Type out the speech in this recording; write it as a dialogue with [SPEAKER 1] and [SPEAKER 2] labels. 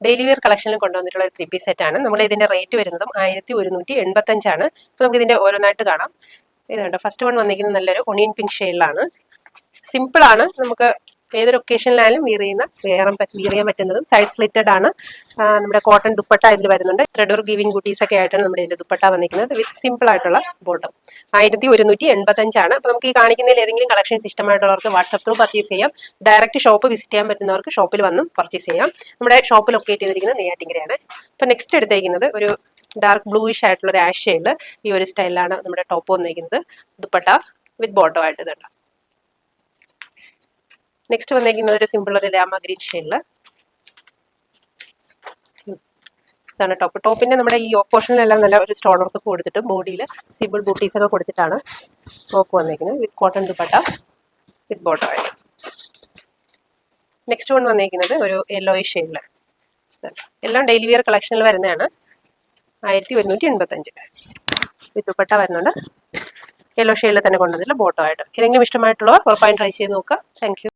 [SPEAKER 1] Daily wear കളക്ഷനിൽ കൊണ്ടുവന്നിട്ടുള്ള ഒരു 3 piece set ആണ്. നമ്മൾ ഇതിന്റെ റേറ്റ് വരുന്നതും 1175 ആണ്. അപ്പോൾ നമുക്ക് ഇതിന്റെ ഓരോന്നായിട്ട് കാണാം. ഇത് കണ്ടോ, ഫസ്റ്റ് വൺ വന്നിരിക്കുന്നത് നല്ലൊരു ഒണിയൻ പിങ്ക് ഷെയ്ഡിലാണ്. സിമ്പിൾ ആണ്, നമുക്ക് ഏതൊരു ഒക്കേഷനിലായാലും വിയർ ചെയ്യാൻ പറ്റുന്നതും. സൈഡ് സ്ലിറ്റഡ് ആണ്. നമ്മുടെ കോട്ടൺ ദുപ്പട്ട ഇതിൽ വരുന്നുണ്ട്. ത്രെഡ് വർക്ക് ഗിവിംഗ് ബൂട്ടീസ് ഒക്കെ ആയിട്ടാണ് നമ്മുടെ ഇതിന്റെ ദുപ്പട്ട വന്നിരിക്കുന്നത്. വിത്ത് സിമ്പിൾ ആയിട്ടുള്ള ബോട്ടം. 1175 ആണ്. അപ്പോൾ നമുക്ക് ഈ കാണിക്കുന്നതിൽ ഏതെങ്കിലും കളക്ഷൻസ് ഇഷ്ടമായിട്ടുള്ളവർക്ക് വാട്സ്ആപ്പ് ത്രൂ പർച്ചേസ് ചെയ്യാം. ഡയറക്റ്റ് ഷോപ്പ് വിസിറ്റ് ചെയ്യാൻ പറ്റുന്നവർക്ക് ഷോപ്പിൽ വന്നും പർച്ചേസ് ചെയ്യാം. നമ്മുടെ ഷോപ്പ് ലൊക്കേറ്റ് ചെയ്തിരിക്കുന്നത് നെയ്യാറ്റിൻകരയാണ്. അപ്പോൾ നെക്സ്റ്റ് എടുത്തേക്കുന്നത് ഒരു ഡാർക്ക് ബ്ലൂയിഷ് ആയിട്ടുള്ള ഒരു ആഷ് ഷെയ്ഡിൽ ഈ ഒരു സ്റ്റൈലാണ് നമ്മുടെ ടോപ്പ് വന്നിരിക്കുന്നത്. ദുപ്പട്ട വിത്ത് ബോട്ടം ആയിട്ട് ഇതുണ്ട്. നെക്സ്റ്റ് വന്നിരിക്കുന്നത് ഒരു സിമ്പിൾ ഒരു രാമ ഗ്രീൻ ഷെയ്ഡില്. ഇതാണ് ടോപ്പ്. ടോപ്പിന്റെ നമ്മുടെ ഈ പോർഷനിലെല്ലാം നല്ല ഒരു സ്റ്റോൺ വർക്ക് കൊടുത്തിട്ട് ബോഡിയിൽ സിമ്പിൾ ബൂട്ടീസ് ഒക്കെ കൊടുത്തിട്ടാണ് ടോപ്പ് വന്നിരിക്കുന്നത്. വിത്ത് കോട്ടൺ ദുപ്പട്ട വിത്ത് ബോട്ടം ആയിട്ട്. നെക്സ്റ്റ് വൺ വന്നിരിക്കുന്നത് ഒരു യെല്ലോയിഷ് ഷെയ്ഡില്. എല്ലാം ഡെയിലി വെയർ കളക്ഷനിൽ വരുന്നതാണ്. 1185 വിത്ത് ദുപ്പട്ട വരുന്നുണ്ട്. യെല്ലോ ഷെയ്ഡിൽ തന്നെ കൊണ്ടുവന്നില്ല ബോട്ടം ആയിട്ട്. ഏതെങ്കിലും ഇഷ്ടമായിട്ടുള്ളവർ ഉറപ്പായും ട്രൈ ചെയ്ത് നോക്കുക. Thank you.